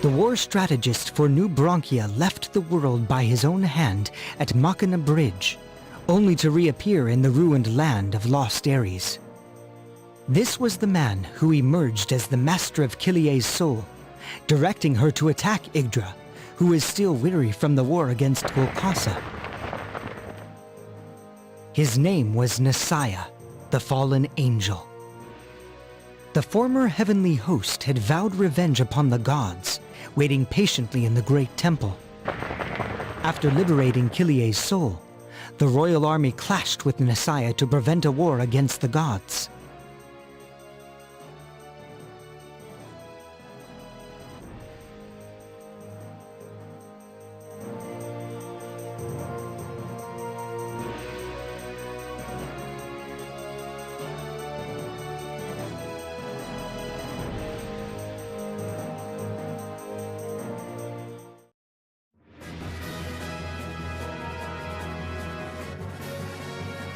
The war strategist for New Bronchia left the world by his own hand at Machina Bridge, only to reappear in the ruined land of Lost Ares. This was the man who emerged as the master of Killia's soul, directing her to attack Yggdra, who is still weary from the war against Golkasa. His name was Messiah, the fallen angel. The former heavenly host had vowed revenge upon the gods, waiting patiently in the great temple. After liberating Killia's soul, the royal army clashed with Messiah to prevent a war against the gods.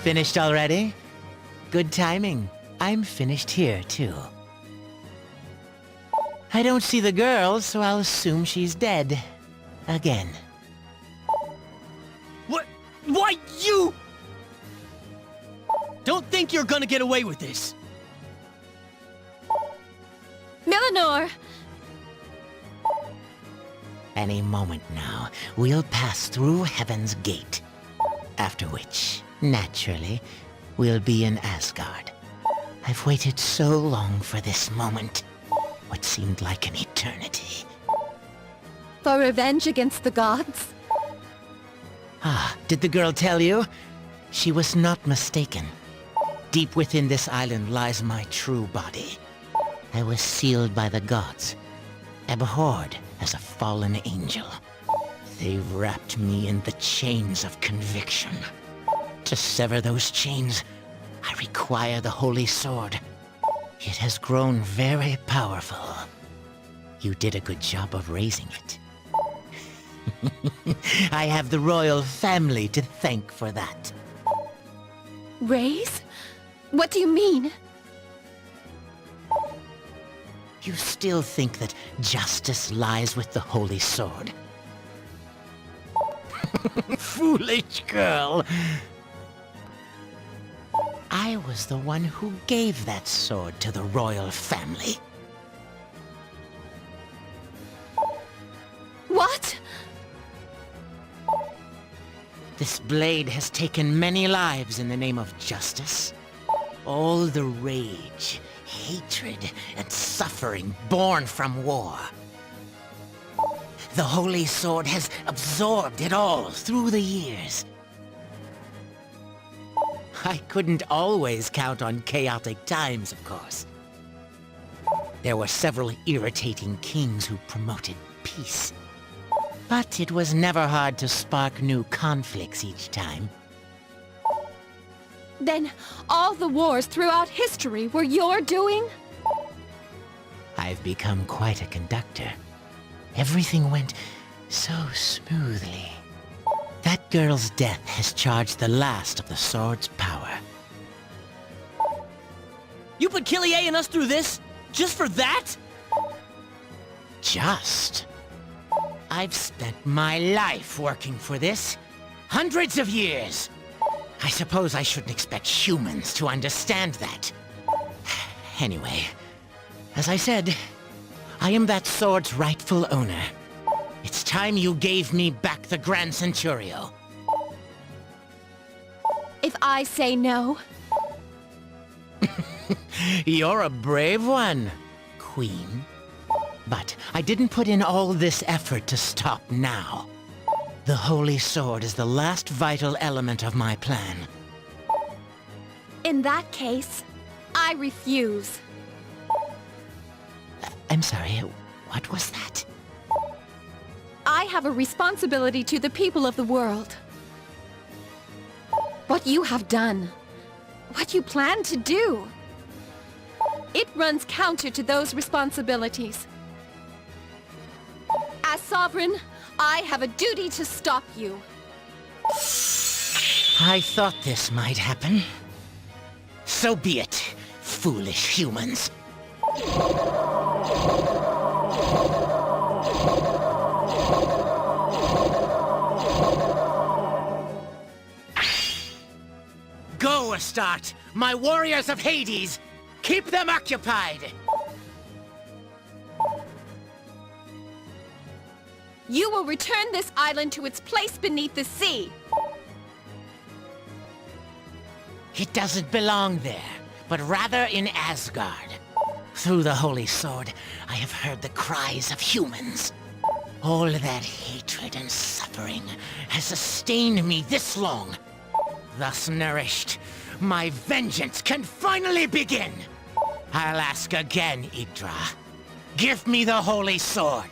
Finished already? Good timing. I'm finished here, too. I don't see the girl, so I'll assume she's dead. Again. What? Why you? Don't think you're gonna get away with this. Millinor! Any moment now, we'll pass through Heaven's Gate. After which, naturally, we'll be in Asgard. I've waited so long for this moment. What seemed like an eternity. For revenge against the gods? Ah, did the girl tell you? She was not mistaken. Deep within this island lies my true body. I was sealed by the gods, abhorred as a fallen angel. They wrapped me in the chains of conviction. To sever those chains, I require the Holy Sword. It has grown very powerful. You did a good job of raising it. I have the royal family to thank for that. Raise? What do you mean? You still think that justice lies with the Holy Sword? Foolish girl! I was the one who gave that sword to the royal family. What? This blade has taken many lives in the name of justice. All the rage, hatred, and suffering born from war. The Holy Sword has absorbed it all through the years. I couldn't always count on chaotic times, of course. There were several irritating kings who promoted peace. But it was never hard to spark new conflicts each time. Then all the wars throughout history were your doing? I've become quite a conductor. Everything went so smoothly. That girl's death has charged the last of the sword's power. You put Killia and us through this? Just for that? Just? I've spent my life working for this. Hundreds of years. I suppose I shouldn't expect humans to understand that. Anyway, as I said, I am that sword's rightful owner. It's time you gave me back the Grand Centurio. If I say no? You're a brave one, Queen. But I didn't put in all this effort to stop now. The Holy Sword is the last vital element of my plan. In that case, I refuse. I'm sorry, what was that? I have a responsibility to the people of the world. What you have done, what you plan to do, it runs counter to those responsibilities. As Sovereign, I have a duty to stop you. I thought this might happen. So be it, foolish humans. war start, my warriors of Hades! Keep them occupied! You will return this island to its place beneath the sea. It doesn't belong there, but rather in Asgard. Through the Holy Sword, I have heard the cries of humans. All that hatred and suffering has sustained me this long. Thus nourished, my vengeance can finally begin! I'll ask again, Yggdra. Give me the Holy Sword!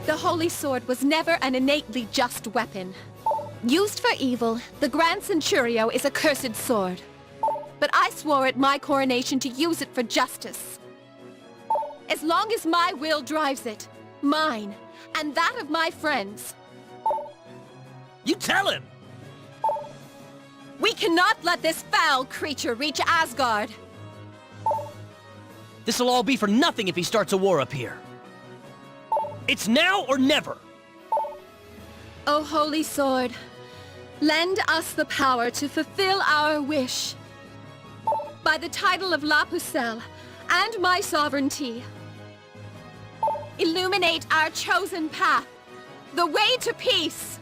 The Holy Sword was never an innately just weapon. Used for evil, the Grand Centurio is a cursed sword. But I swore at my coronation to use it for justice. As long as my will drives it, mine, and that of my friends. You tell him! We cannot let this foul creature reach Asgard! This'll all be for nothing if he starts a war up here. It's now or never! O Holy Sword, lend us the power to fulfill our wish. By the title of La Pucelle and my sovereignty, illuminate our chosen path, the way to peace!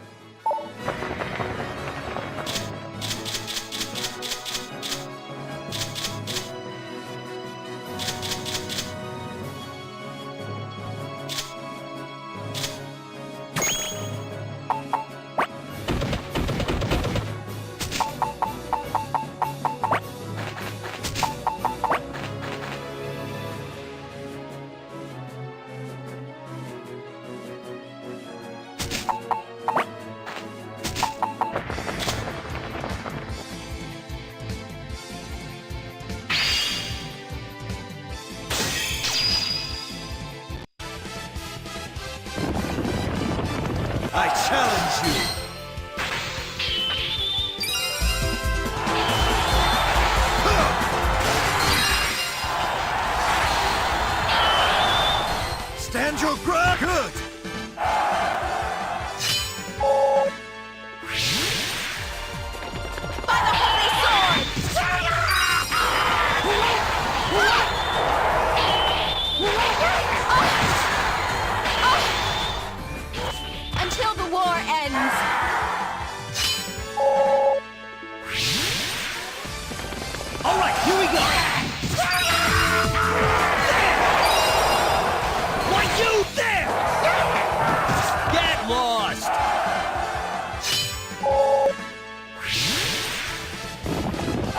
I challenge you! Stand your ground! Good! By the Holy Sword! Until the war ends! All right, here we go! Why you there? Get lost!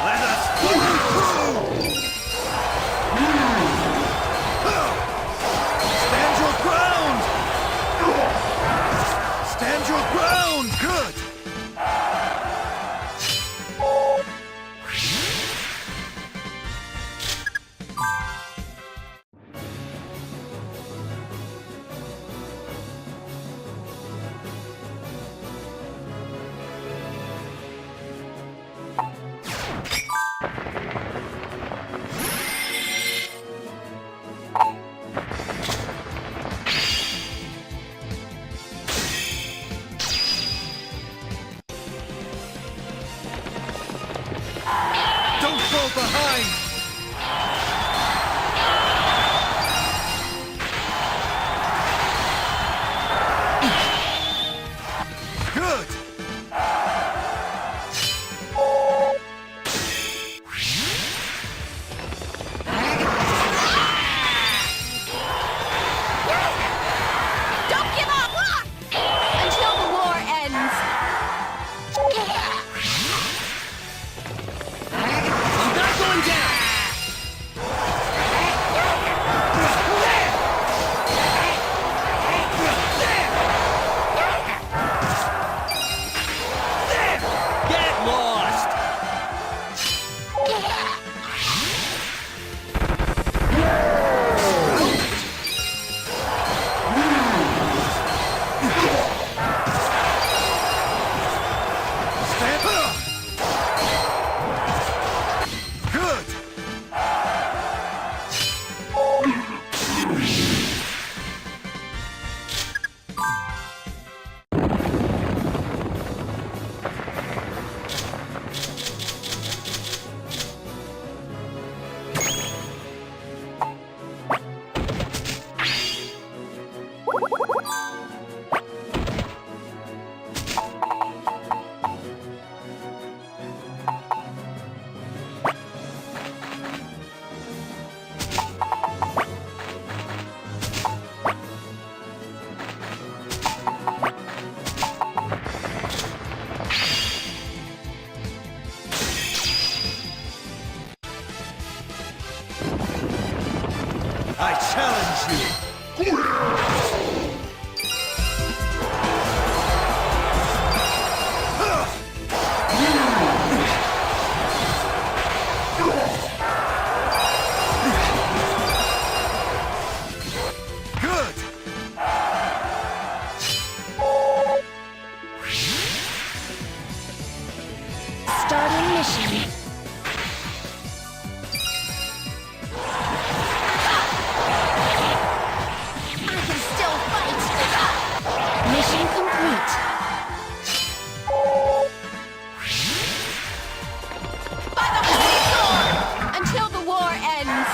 Let us go through! Stand your ground! Stand your ground! Good! I challenge you! Good! Starting mission. I can still fight! Mission complete. By the Holy Sword! Until the war ends.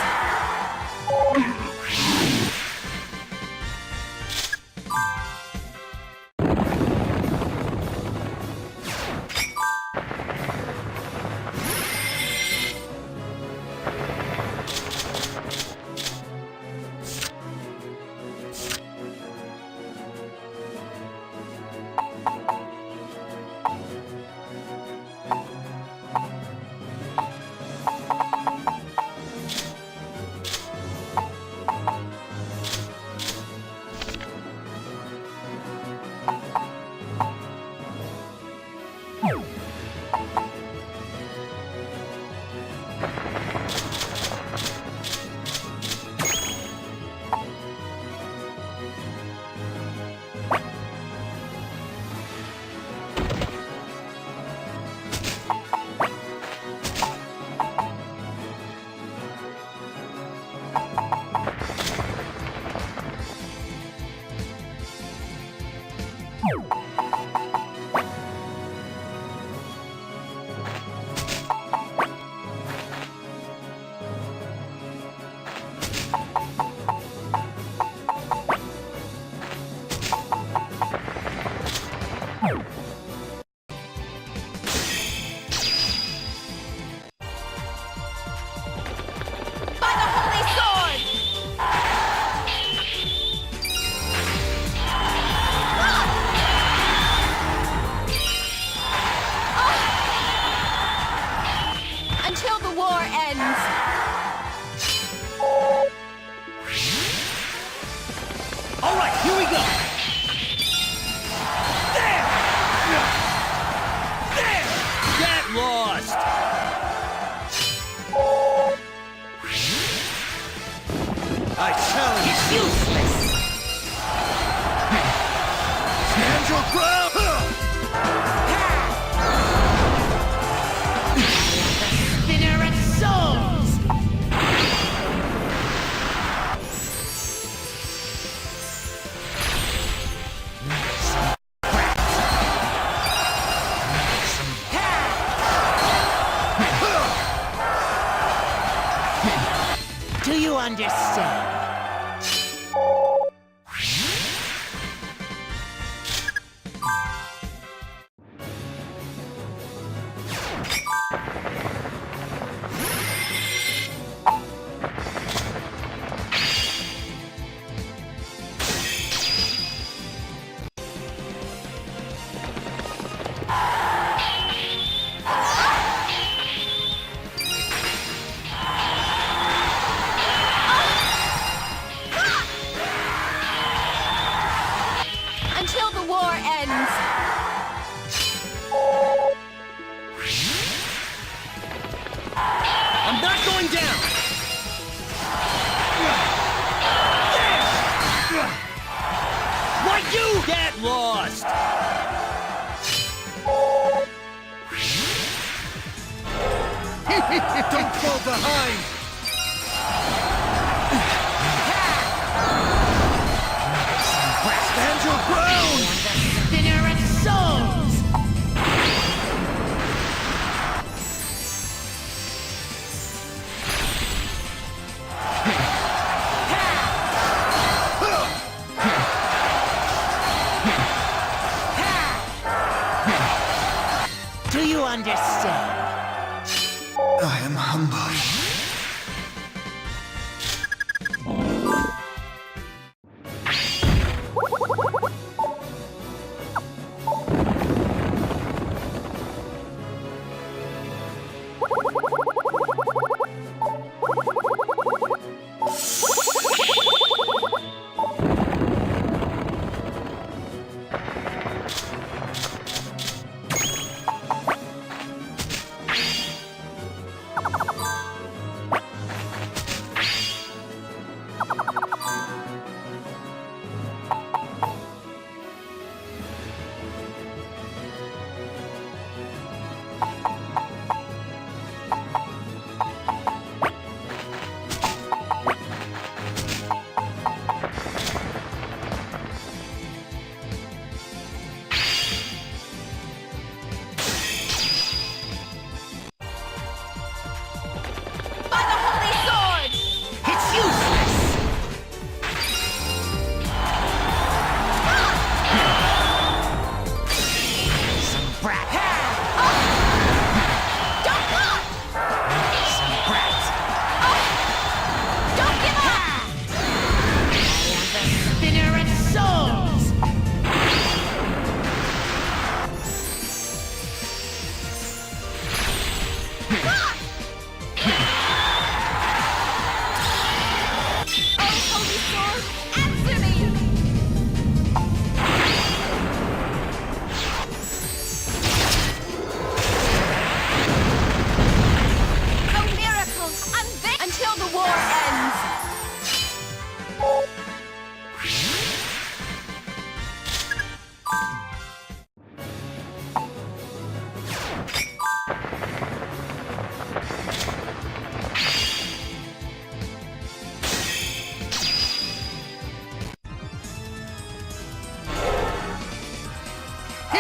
By the Holy Sword! Until the war ends. All right, here we go. There! There! Get lost! I challenge you! Useless! Stand your ground! Spinner of souls! Do you understand? Until the war ends. I'm not going down! There! Why you get lost? Don't fall behind! Stand your ground! Spinner of souls!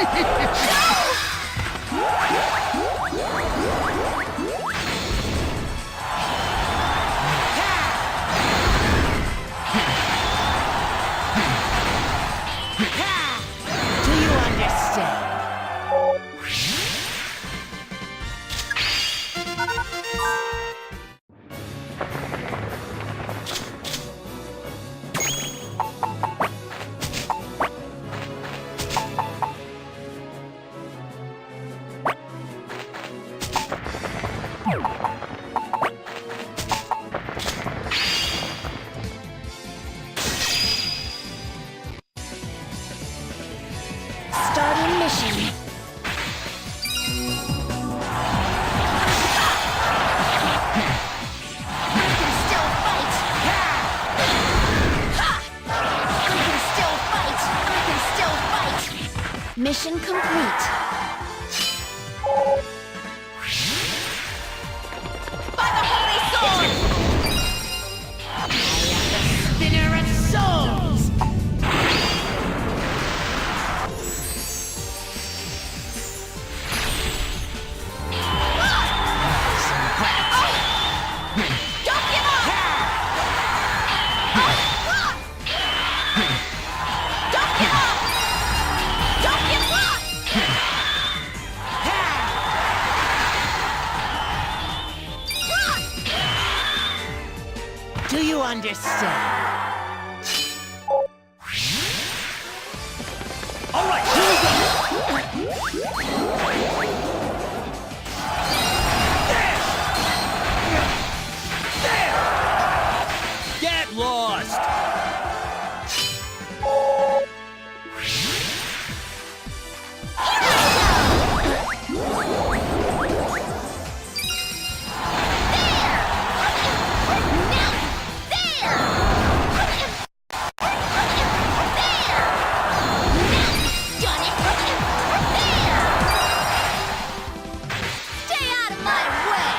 Do you understand? Starting mission. I can still fight! I can still fight! I can still fight! Mission complete. By the Holy Sword! Spinner of souls! Don't give up! Don't give up! Don't give up! Do you understand? All right, here we go. Get lost! Stay out of my way!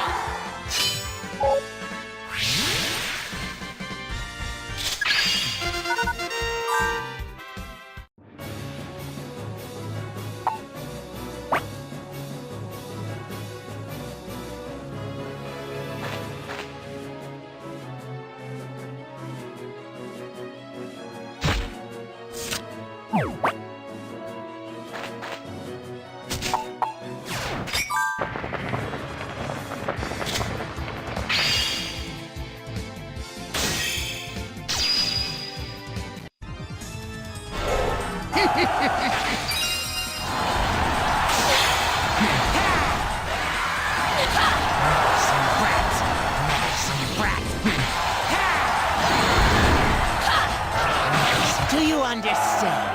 Do you understand?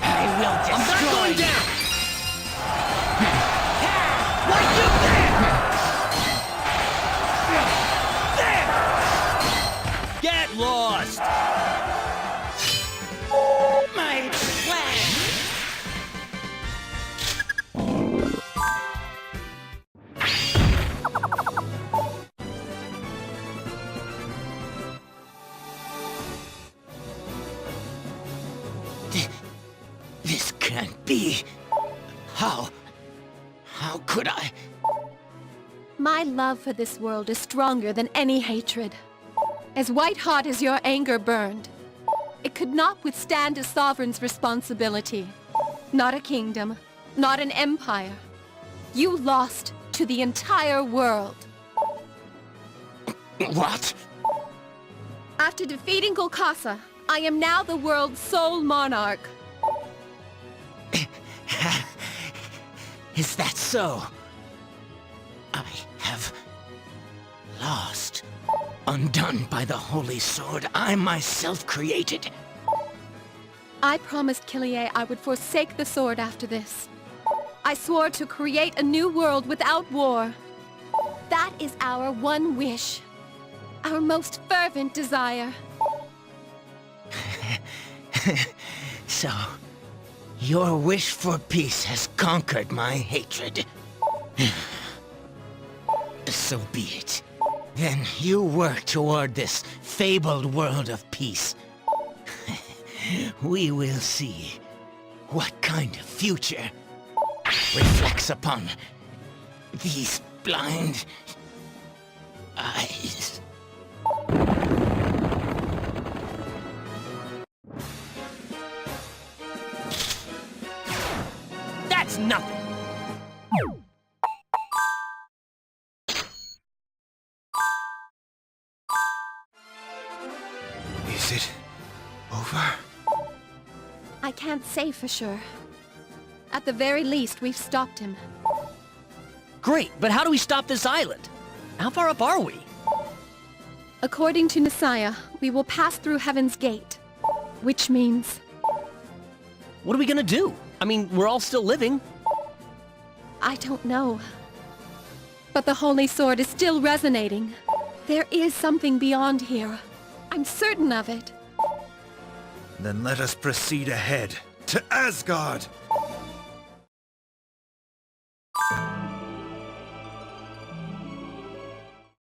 I will I'm not destroy going you. down! Right you there! There! Get lost! My plan! This can't be. How could I? My love for this world is stronger than any hatred. As white-hot as your anger burned, it could not withstand a sovereign's responsibility. Not a kingdom, not an empire. You lost to the entire world. What? After defeating Golkasa, I am now the world's sole monarch. Is that so? I have lost. Undone by the Holy Sword I myself created. I promised Killier I would forsake the sword after this. I swore to create a new world without war. That is our one wish. Our most fervent desire. So, your wish for peace has conquered my hatred. So be it. Then you work toward this fabled world of peace. We will see what kind of future reflects upon these blind eyes. That's nothing! Is it over? I can't say for sure. At the very least, we've stopped him. Great, but how do we stop this island? How far up are we? According to Messiah, we will pass through Heaven's Gate. Which means... What are we gonna do? I mean, we're all still living. I don't know. But the Holy Sword is still resonating. There is something beyond here. I'm certain of it. Then let us proceed ahead to Asgard!